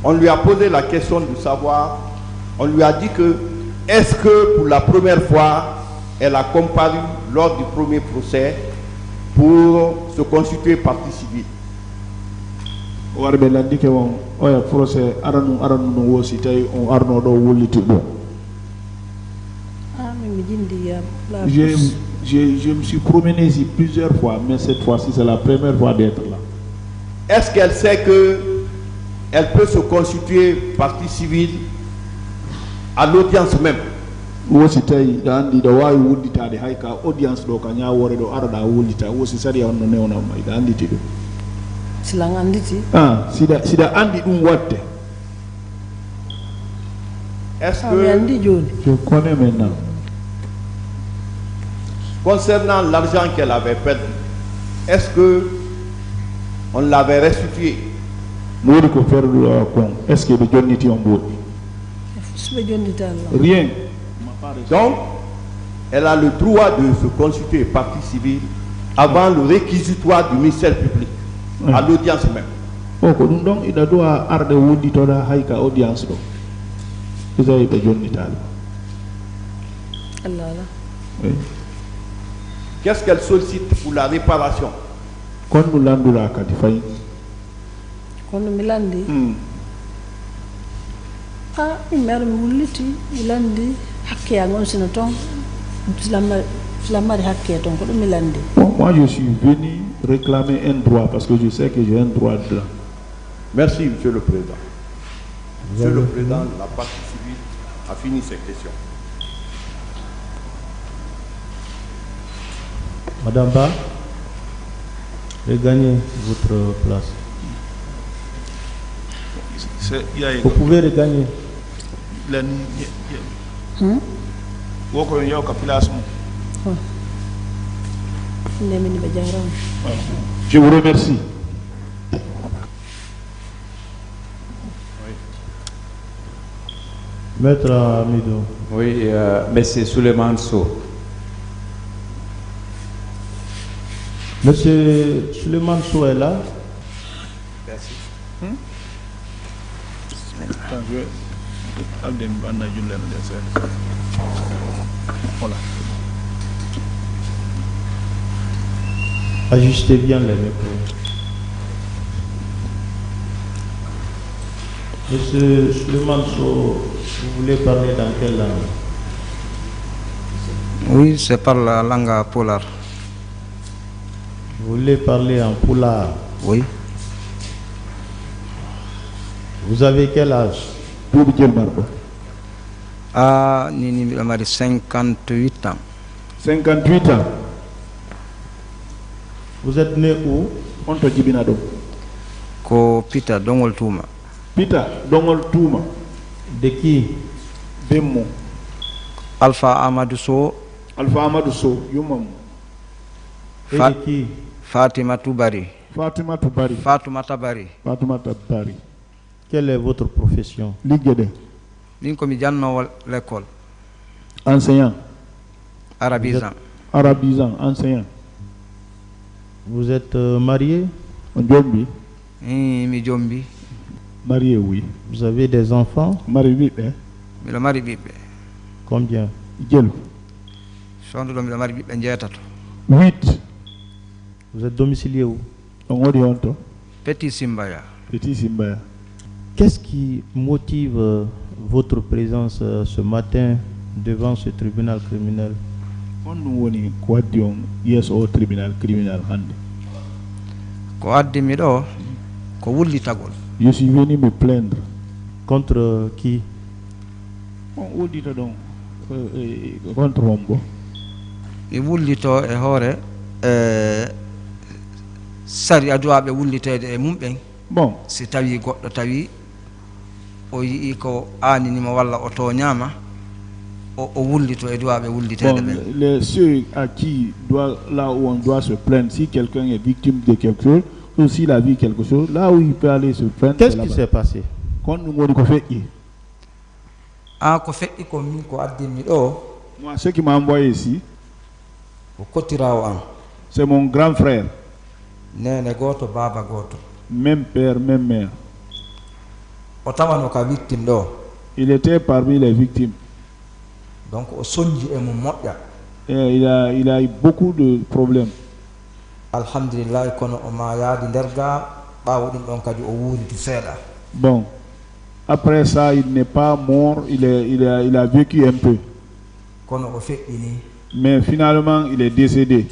on lui a posé la question de savoir? On lui a dit que, est-ce que pour la première fois, elle a comparu lors du premier procès pour se constituer partie civile? Je me suis promené ici plusieurs fois, mais cette fois-ci, c'est la première fois d'être là. Est-ce qu'elle sait qu'elle peut se constituer partie civile à l'audience même? Wosi tay andi da wawi wudditade hayka audience do ka nyaawore do arada wullita wosi sari on ne ona mai da anditi do silang anditi sida andi dum watte. Est-ce que je connais maintenant concernant l'argent qu'elle avait perdu, est-ce que on l'avait restitué? Modi ko perdu ko est-ce que be jonniti on bodi? Rien. Donc, elle a le droit de se constituer partie civile avant le réquisitoire du ministère public, à l'audience même. Oh, donc il a droit à arde wudditoda hayka audience do. Vous avez pas jonnital. Allah. Oui. Qu'est-ce qu'elle sollicite pour la réparation? Quand nous l'andula kadi fay. Quand nous milandi. Ah, il m'a remouliti, il a dit, hacké à mon sénaton, flamma de hacké à ton côté milandi. Moi, je suis venu réclamer un droit parce que je sais que j'ai un droit de là. Merci, Monsieur le Président. Monsieur le Président, la partie civile a fini ses questions. Madame Ba. Regagnez votre place. Vous pouvez regagner. Je vous remercie. Maître Amido. Oui, Monsieur Souleymane Sow. Monsieur Souleymane Sow est là. Merci. Voilà. Ajustez bien les micros. Monsieur Souleymane Sow, vous voulez parler dans quelle langue? Oui, c'est par la langue polar. Vous voulez parler en polar? Oui. Vous avez quel âge? Ah, Nini Mari 58 ans. 58 ans. Vous êtes né où? On te dit binado. Ko Pita Dongol Touma. Pita Dongol Touma. De qui? De moi. Alpha Amadou Sow. Alpha Amadou Sow, yumam. Et de qui? Fatima Toubari. Fatima Toubari. Fatima Tabari. Fatima Tabari. Quelle est votre profession? Ligede. L'incomédian l'école. Enseignant. Arabisant. Arabisant, enseignant. Vous êtes marié? Djombi. Mi Djombi. Marié, oui. Vous avez des enfants? Marié, hein? Mais le mari bibe. Combien? Djel. 8. Vous êtes domicilié où? Petit Simbaya. Petit Simbaya. Qu'est-ce qui motive votre présence ce matin devant ce tribunal criminel? Yes, au tribunal criminel. Je suis venu me plaindre. Contre qui? Contre Rombo. E wullito e hoore sari aduwaɓe wullitede e mumɓen bon si tawi goɗɗo tawi o yii ko aaninima walla o toñama o wullito e duwaɓe wullitede ɓen. Ceux à qui doit, là où on doit se plaindre, si quelqu'un est victime de quelque chose ou s'il a vu quelque chose, là où il peut aller se plaindre. Qu'est-ce qui s'est passé? Quand nous avons fait ko feƴƴi ko min ko addimi ɗo. Moi, ce qui m'a envoyé ici, c'est mon grand frère. Nene goto baba goto. Même père, même mère. O tawano ka victime ɗo. Il était parmi les victimes. Donc o soñji e mum moƴƴa. Il a eu beaucoup de problèmes. Alhamdulillah kono o ma yaadi nder ga ɓawo ɗum ɗon kadi o wuuriti seeɗa. Bon. Après ça, il n'est pas mort, il a vécu un peu. Mais finalement, il est décédé.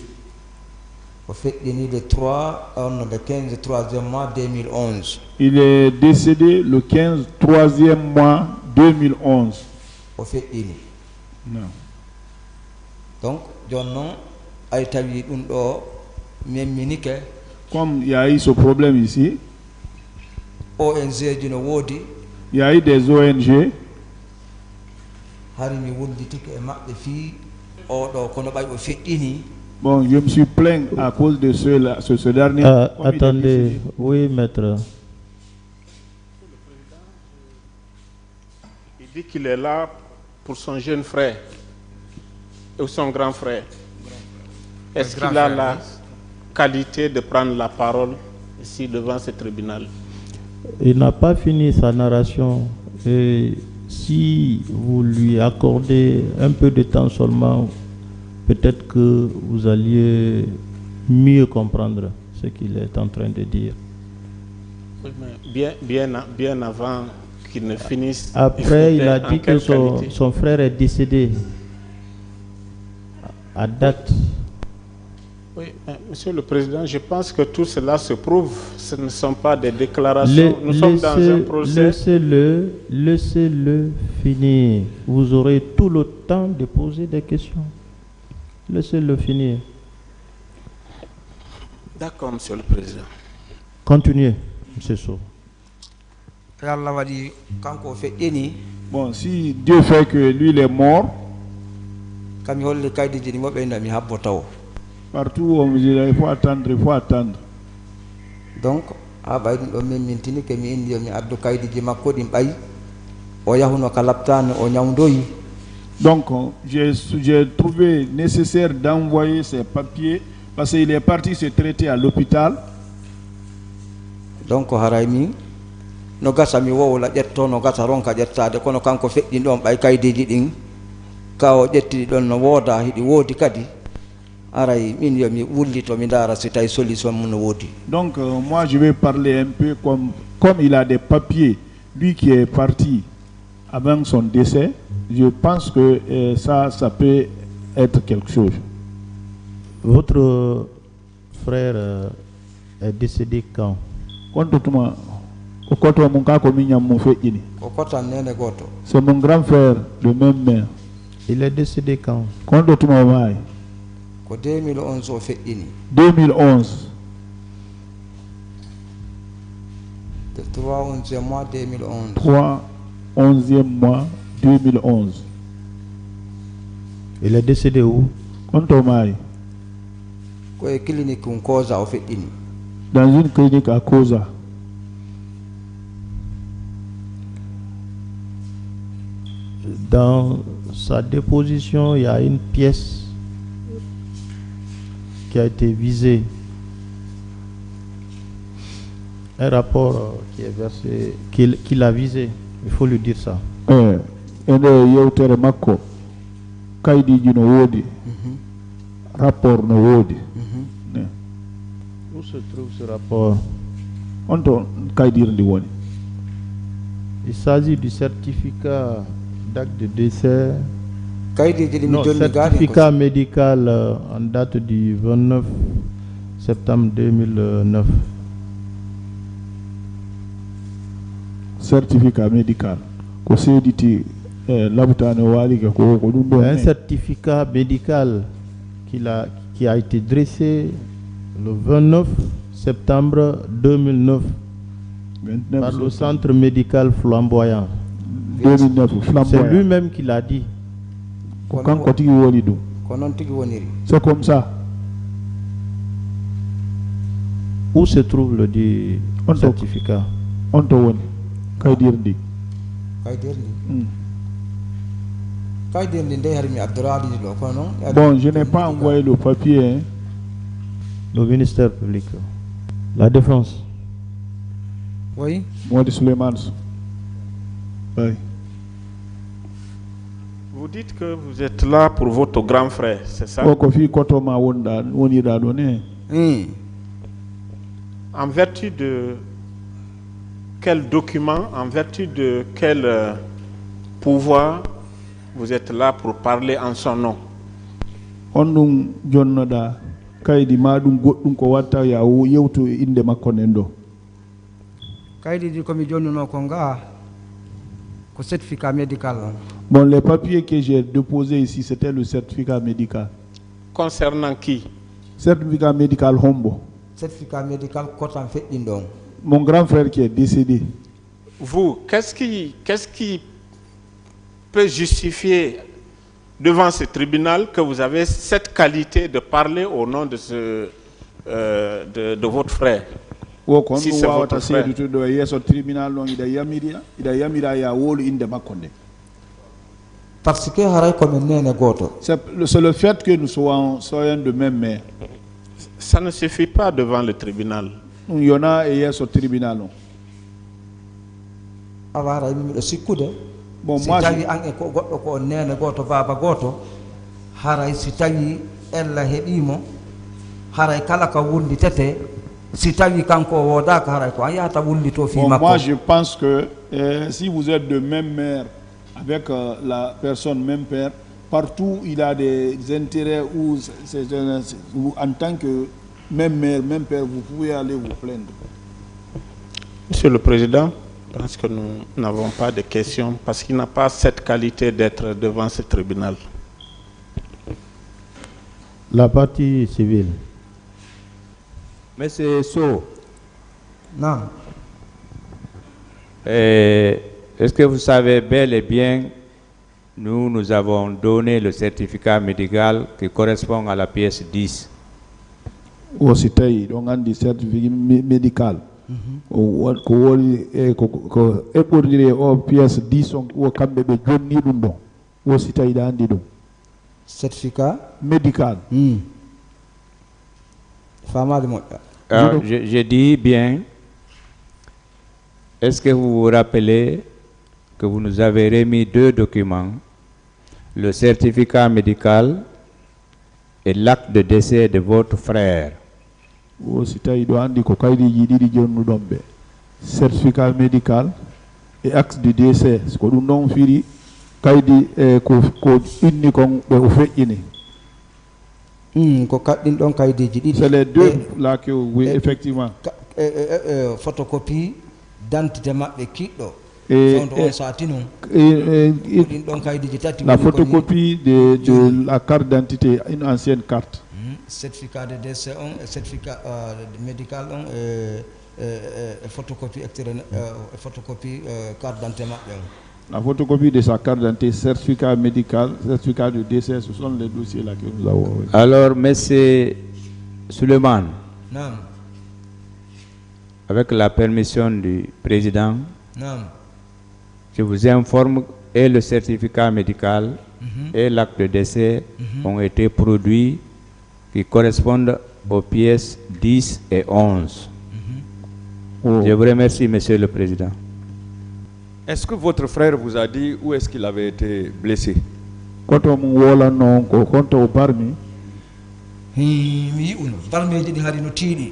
Le 15 3e mois 2011. Il est décédé le 15 3e mois 2011. Non. Donc, comme il y a eu ce problème ici, il y a eu des ONG. Bon, je me suis plaint à cause de ce dernier. Attendez, oui, maître. Il dit qu'il est là pour son jeune frère ou son grand frère. Est-ce qu'il a la qualité de prendre la parole ici devant ce tribunal? Il n'a pas fini sa narration. Et si vous lui accordez un peu de temps seulement, peut-être que vous alliez mieux comprendre ce qu'il est en train de dire. Oui, mais bien avant qu'il ne finisse. Après, il a dit que son frère est décédé à date. Oui, Monsieur le Président, je pense que tout cela se prouve. Ce ne sont pas des déclarations. Nous sommes dans un procès. Laissez-le finir. Vous aurez tout le temps de poser des questions. Laissez-le finir. D'accord, Monsieur le Président. Continuez, M. Sow. Bon, si Dieu fait que lui il est mort, partout on me dit il faut attendre, il faut attendre. Donc, donc j'ai trouvé nécessaire d'envoyer ces papiers parce qu'il est parti se traiter à l'hôpital. Donc no gasa mi wowola ƴetto no gasa ronka ƴettade kono kanko feƴƴin ɗon ɓay kaydeji ɗin ka o ƴettidi ɗon no wooda hiɗi woodi kadi aray min yomi wullito mi ndara si tawi solution mum no woodi. Donc moi je vais parler un peu comme il a des papiers, lui qui est parti avant son décès, je pense que ça peut être quelque chose. Votre frère est décédé quand? C'est mon grand frère de même mère. Il est décédé quand? 2011. 2011. 3 11e mois 2011. 3 11e mois 2011. Il est décédé où? Dans une clinique à Koza. Dans sa déposition, il y a une pièce qui a été visée. Un rapport qui est versé, qu'il a visé. Il faut lui dire ça. Rapport no wodi. Où se trouve ce rapport? Il s'agit du certificat d'acte de décès. Non, certificat médical en date du 29 septembre 2009. Certificat médical. Un certificat médical qui a été dressé le 29 septembre 2009 par le centre médical flamboyant. 2009, flamboyant. C'est lui-même qui l'a dit. C'est comme ça. Où se trouve le dit certificat? Bon, je n'ai pas envoyé le papier. Hein. Le ministère public. La défense. Oui. Moi de Suleiman. Oui. Vous dites que vous êtes là pour votre grand frère, c'est ça? En vertu de quel document, en vertu de quel pouvoir vous êtes là pour parler en son nom? Kaydi madum goddum ko watta ya yewtu inde makko nendo. Kaydi ko mi jonnuno ko nga ko certificat médical. Bon, les papiers que j'ai déposés ici, c'était le certificat médical. Concernant qui? Certificat médical Hombo. Certificat médical Kotan Fedindong. Mon grand frère qui est décédé. Vous, qu'est-ce qui peut justifier devant ce tribunal que vous avez cette qualité de parler au nom de votre frère? Si c'est votre frère. Parce que c'est le fait que nous soyons de même mère. Ça ne suffit pas devant le tribunal. Il y en a et au tribunal. Bon, moi, moi je pense que si vous êtes de même mère avec la personne même père, partout il a des intérêts où en tant que même mère, même père, vous pouvez aller vous plaindre. Monsieur le Président, je pense que nous n'avons pas de questions parce qu'il n'a pas cette qualité d'être devant ce tribunal. La partie civile. Monsieur So. Non. Est-ce que vous savez bel et bien, nous avons donné le certificat médical qui correspond à la pièce 10. O si tawi ɗo gandi certificat médical ko woni ko eɓɓordiri e o pièce 10 on o kamɓe ɓe jonni ɗum ɗon o si tawi ɗa andi ɗum certificat médical. Famade moƴƴa. Je dis bien, est-ce que vous vous rappelez que vous nous avez remis 2 documents, le certificat médical et l'acte de décès de votre frère? O si tawi ɗo andi ko kaydiji ɗiɗi jonnuɗon ɓe certificat médical et acte de décès ko ɗum ɗon firi kaydi ko inni kon ɓe o feƴƴini. Ko kaɗɗin ɗon kaydiji ɗiɗi. C'est les deux là que oui effectivement. Photocopie d'identité maɓɓe kiɗɗo. La photocopie de la carte d'identité, une ancienne carte. Certificat de décès, certificat médical, photocopie photocopie carte d'identité. La photocopie de sa carte d'identité, certificat médical, certificat de décès, ce sont les dossiers là que nous avons. Alors, monsieur Suleiman, avec la permission du président, je vous informe et le certificat médical et l'acte de décès ont été produits qui correspondent aux pièces 10 et 11. Je vous remercie, monsieur le président. Est-ce que votre frère vous a dit où est-ce qu'il avait été blessé?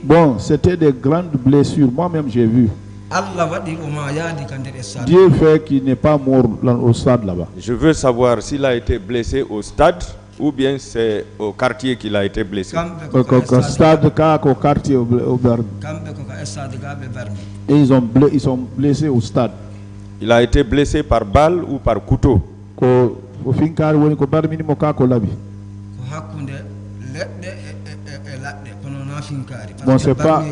Bon, c'était des grandes blessures. Moi-même, j'ai vu. Dieu fait qu'il n'est pas mort au stade là-bas. Je veux savoir s'il a été blessé au stade ou bien c'est au quartier qu'il a été blessé. Au stade, au quartier, et ils sont blessés au stade. Il a été blessé par balle ou par couteau? Bon, c'est pas...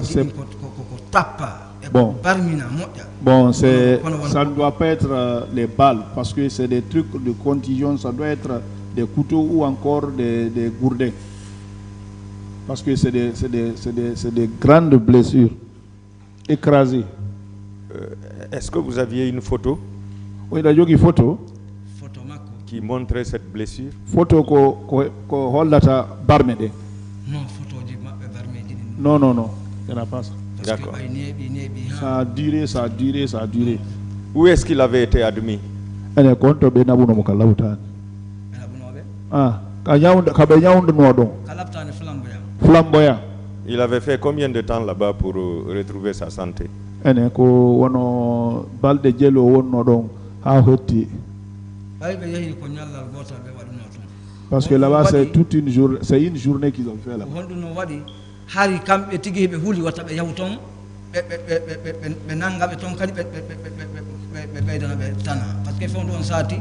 Bon, ça ne doit pas être les balles parce que c'est des trucs de contusion, ça doit être des couteaux ou encore des gourdins. Parce que c'est des grandes blessures écrasées. Est-ce que vous aviez une photo? Oui, il y a une photo qui montrait cette blessure. Photo ko hollata barmede. Non, non, non, il n'y en a pas ça. D'accord. Ça a duré, ça a duré, ça a duré. Où est-ce qu'il avait été admis? Flamboyant. Il avait fait combien de temps là-bas pour retrouver sa santé? Parce que là-bas c'est toute une journée, c'est une journée qu'ils ont fait là-bas. Hari kamɓe tigi ɓe huuli watta ɓe yahu toon ɓe nanga ɓe toon kadi ɓe ɓeydana ɓe tana par ce que fewnde on saati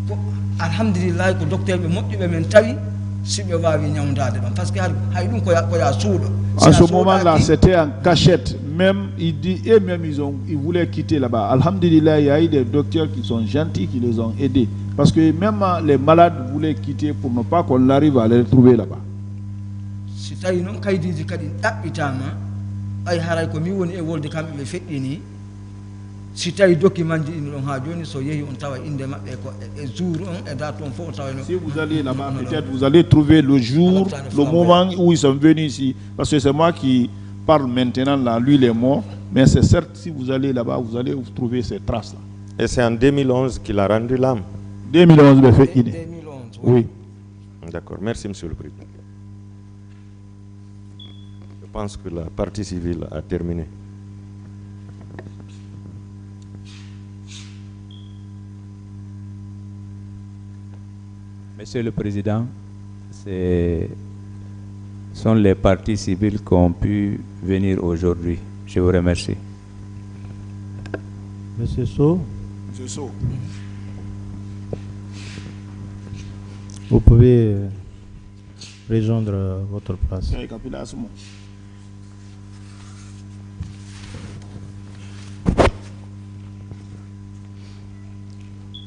ko alhamdulillahi ko docteur ɓe moƴƴuɓe men tawi si ɓe wawi ñawdade ɗon par ce que hay ɗum koya suuɗo. En ce moment-là, c'était en cachette. Même, il dit, et même ils voulaient quitter là-bas. Alhamdulillah, il y a eu des docteurs qui sont gentils, qui les ont aidés. Parce que même les malades voulaient quitter pour ne pas qu'on arrive à les retrouver là-bas. Si tawi noon kaydiji kadi ɗaɓɓitama ay haray ko mi woni e wolde kamɓe ɓe feƴƴini si tawi document ji ɗin ɗon ha joni so yeehi on tawa inde maɓɓe ko e jour on e date on fof tawano. Si vous allez là-bas, peut-être vous allez trouver le jour, le moment où ils sont venus ici. Parce que c'est moi qui parle maintenant là, lui il est mort. Mais c'est certes, si vous allez là-bas, vous allez trouver ces traces-là. Et c'est en 2011 qu'il a rendu l'âme? 2011, oui. D'accord, merci monsieur le président. Je pense que la partie civile a terminé. Monsieur le Président, ce sont les parties civiles qui ont pu venir aujourd'hui. Je vous remercie. Monsieur So. Monsieur So. Vous pouvez rejoindre votre place.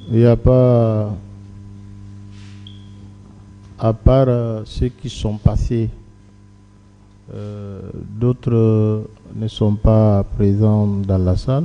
Il n'y a pas, à part ceux qui sont passés, d'autres ne sont pas présents dans la salle.